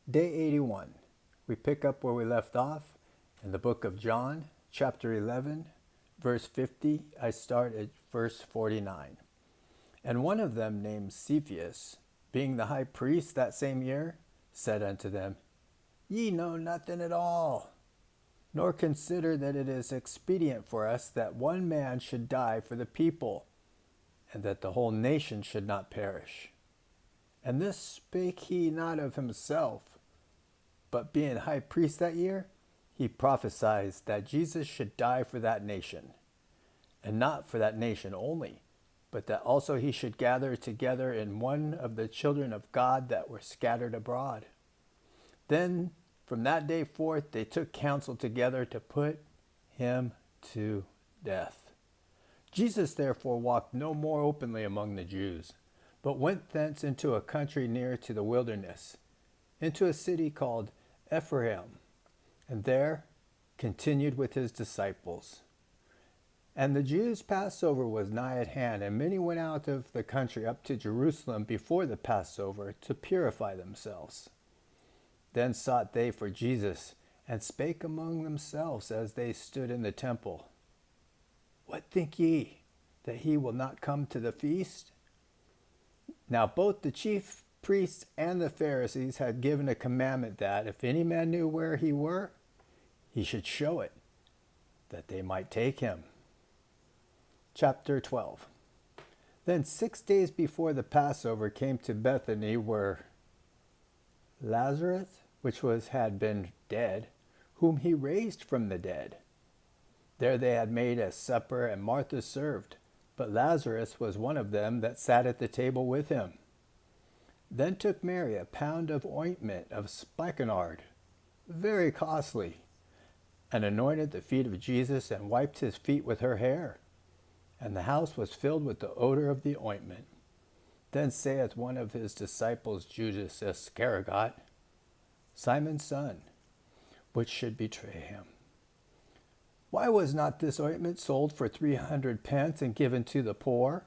Day 81. We pick up where we left off in the book of John, chapter 11, verse 50. I start at verse 49. And one of them, named Cephas, being the high priest that same year, said unto them, Ye know nothing at all, nor consider that it is expedient for us that one man should die for the people, and that the whole nation should not perish. And this spake he not of himself, but being high priest that year, he prophesied that Jesus should die for that nation, and not for that nation only, but that also he should gather together in one of the children of God that were scattered abroad. Then from that day forth they took counsel together to put him to death. Jesus therefore walked no more openly among the Jews, but went thence into a country near to the wilderness, into a city called Ephraim, and there continued with his disciples. And the Jews' Passover was nigh at hand, and many went out of the country up to Jerusalem before the Passover to purify themselves. Then sought they for Jesus, and spake among themselves as they stood in the temple, What think ye, that he will not come to the feast? Now both the chief priests and the Pharisees had given a commandment that, if any man knew where he were, he should show it, that they might take him. Chapter 12. Then 6 days before the Passover came to Bethany, where Lazarus, which had been dead, whom he raised from the dead. There they had made a supper, and Martha served, but Lazarus was one of them that sat at the table with him. Then took Mary a pound of ointment of spikenard, very costly, and anointed the feet of Jesus, and wiped his feet with her hair. And the house was filled with the odor of the ointment. Then saith one of his disciples, Judas Iscariot, Simon's son, which should betray him, Why was not this ointment sold for 300 pence and given to the poor?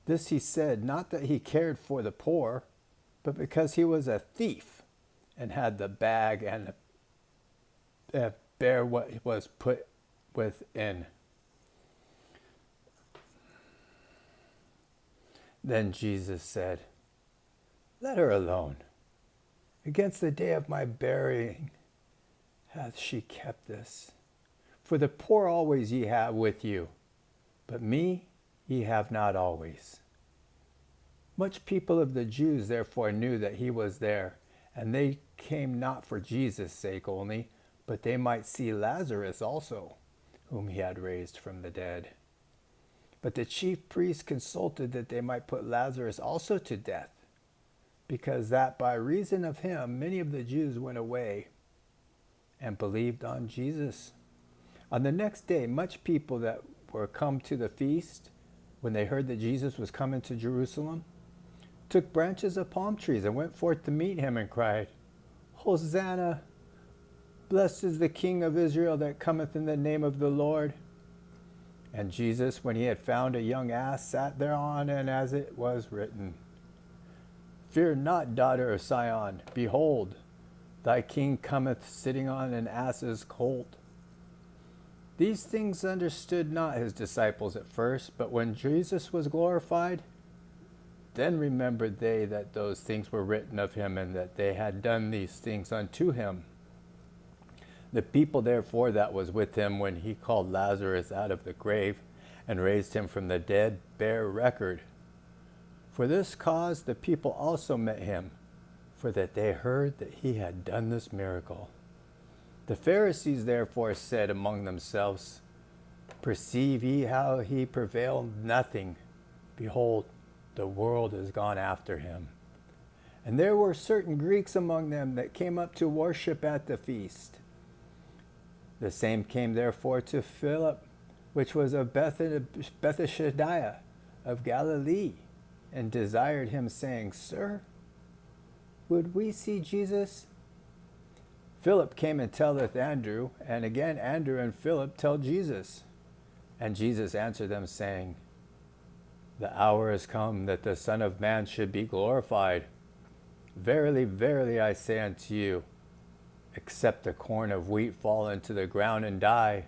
This he said, not that he cared for the poor, but because he was a thief, and had the bag and bare what was put within. Then Jesus said, Let her alone. Against the day of my burying hath she kept this. For the poor always ye have with you, but me ye have not always. Much people of the Jews therefore knew that he was there, and they came not for Jesus' sake only, but they might see Lazarus also, whom he had raised from the dead. But the chief priests consulted that they might put Lazarus also to death, because that by reason of him many of the Jews went away and believed on Jesus. On the next day, much people that were come to the feast, when they heard that Jesus was coming to Jerusalem, took branches of palm trees and went forth to meet him and cried, Hosanna! Blessed is the King of Israel that cometh in the name of the Lord. And Jesus, when he had found a young ass, sat thereon, and as it was written, Fear not, daughter of Sion, behold, thy king cometh sitting on an ass's colt. These things understood not his disciples at first, but when Jesus was glorified, then remembered they that those things were written of him, and that they had done these things unto him. The people therefore that was with him when he called Lazarus out of the grave, and raised him from the dead, bear record. For this cause the people also met him, for that they heard that he had done this miracle. The Pharisees therefore said among themselves, Perceive ye how he prevailed nothing? Behold, the world is gone after him. And there were certain Greeks among them that came up to worship at the feast. The same came therefore to Philip, which was of Bethsaida of Galilee, and desired him, saying, Sir, would we see Jesus? Philip came and telleth Andrew, and again Andrew and Philip tell Jesus. And Jesus answered them, saying, The hour is come that the Son of Man should be glorified. Verily, verily, I say unto you, except the corn of wheat fall into the ground and die,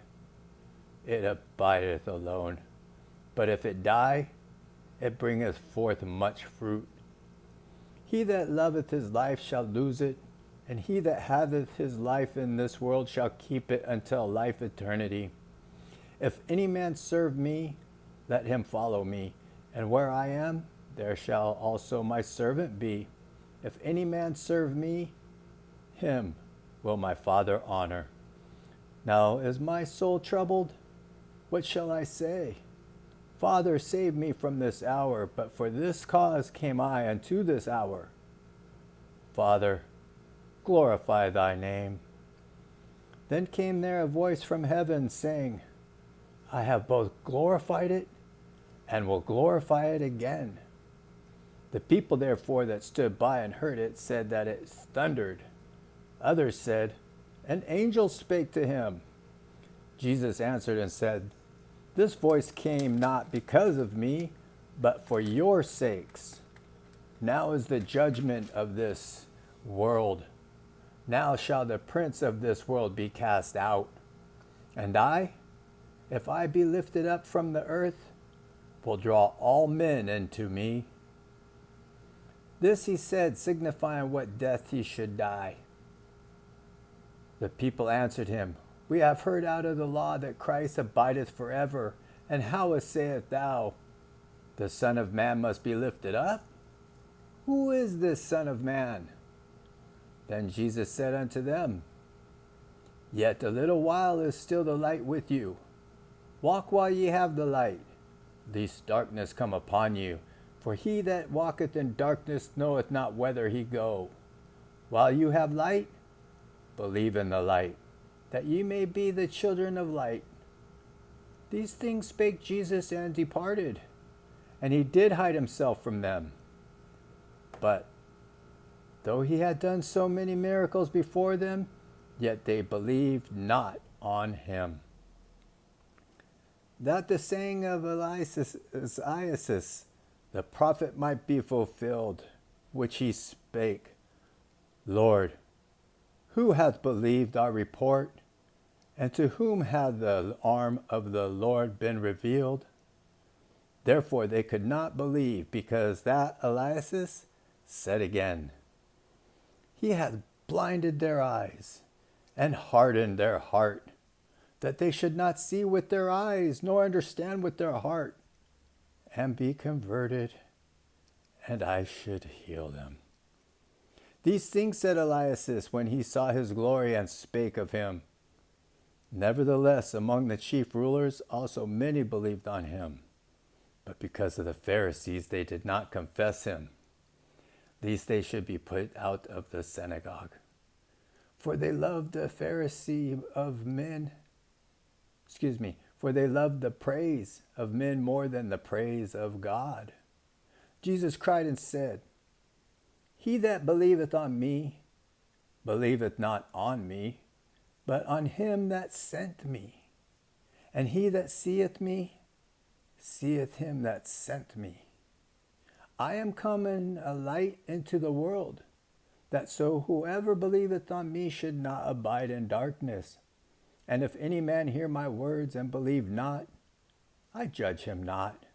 it abideth alone. But if it die, it bringeth forth much fruit. He that loveth his life shall lose it, and he that hateth his life in this world shall keep it until life eternity. If any man serve me, let him follow me, and where I am, there shall also my servant be. If any man serve me, him will my Father honor. Now is my soul troubled? What shall I say? Father, save me from this hour, but for this cause came I unto this hour. Father, glorify thy name. Then came there a voice from heaven, saying, I have both glorified it, and will glorify it again. The people therefore that stood by and heard it said that it thundered. Others said, an angel spake to him. Jesus answered and said, this voice came not because of me, but for your sakes. Now is the judgment of this world. Now shall the prince of this world be cast out. And I, if I be lifted up from the earth, will draw all men unto me. This he said, signifying what death he should die. The people answered him, we have heard out of the law that Christ abideth forever. And how sayest thou, the Son of Man must be lifted up? Who is this Son of Man? Then Jesus said unto them, yet a little while is still the light with you. Walk while ye have the light, lest darkness come upon you. For he that walketh in darkness knoweth not whither he go. While you have light, believe in the light, that ye may be the children of light. These things spake Jesus and departed, and he did hide himself from them. But though he had done so many miracles before them, yet they believed not on him. That the saying of Esaias, the prophet, might be fulfilled, which he spake, Lord, who hath believed our report? And to whom hath the arm of the Lord been revealed? Therefore they could not believe, because that Esaias said again, he hath blinded their eyes, and hardened their heart, that they should not see with their eyes, nor understand with their heart, and be converted, and I should heal them. These things said Esaias when he saw his glory and spake of him. Nevertheless, among the chief rulers also many believed on him, but because of the Pharisees they did not confess him, lest they should be put out of the synagogue. For they loved the for they loved the praise of men more than the praise of God. Jesus cried and said, he that believeth on me, believeth not on me, but on him that sent me. And he that seeth me, seeth him that sent me. I am come a light into the world, that so whoever believeth on me should not abide in darkness. And if any man hear my words and believe not, I judge him not.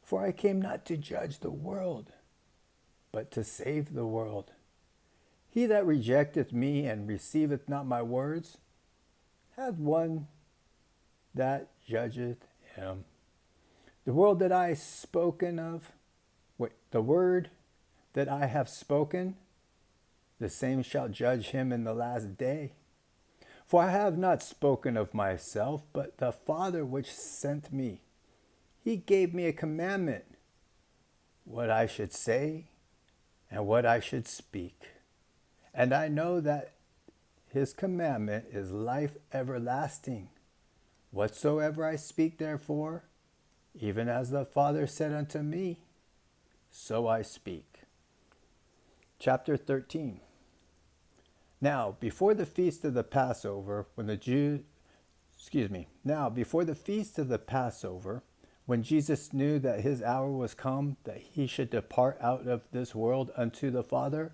For I came not to judge the world, but to save the world. He that rejecteth me and receiveth not my words, hath one that judgeth him. The word that I have spoken, the same shall judge him in the last day. For I have not spoken of myself, but the Father which sent me. He gave me a commandment, what I should say and what I should speak. And I know that his commandment is life everlasting. Whatsoever I speak, therefore, even as the Father said unto me, so I speak. Chapter 13. Now, before the feast of the Passover, when Jesus knew that his hour was come, that he should depart out of this world unto the Father,